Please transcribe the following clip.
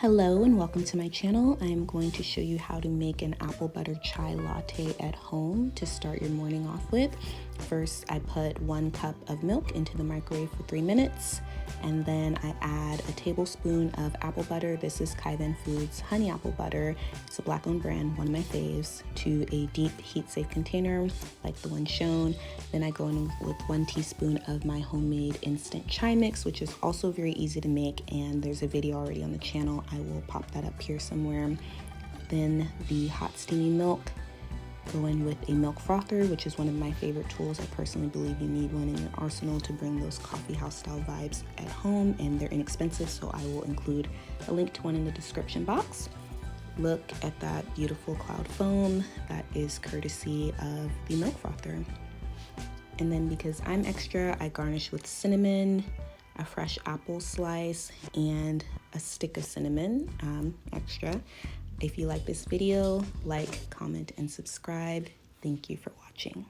Hello and welcome to my channel. I'm going to show you how to make an apple butter chai latte at home to start your morning off with. First, I put 1 cup of milk into the microwave for 3 minutes, and then I add a tablespoon of apple butter. This is Kaizen Foods honey apple butter. It's a black-owned brand, one of my faves, to a deep heat-safe container like the one shown. Then I go in with 1 teaspoon of my homemade instant chai mix, which is also very easy to make, and there's a video already on the channel. I will pop that up here somewhere. Then the hot steamy milk. Go in with a milk frother, which is one of my favorite tools. I personally believe you need one in your arsenal to bring those coffee house style vibes at home, and they're inexpensive, so I will include a link to one in the description box. Look at that beautiful cloud foam. That is courtesy of the milk frother. And then because I'm extra, I garnish with cinnamon, a fresh apple slice, and a stick of cinnamon, extra. If you like this video, like, comment, and subscribe. Thank you for watching.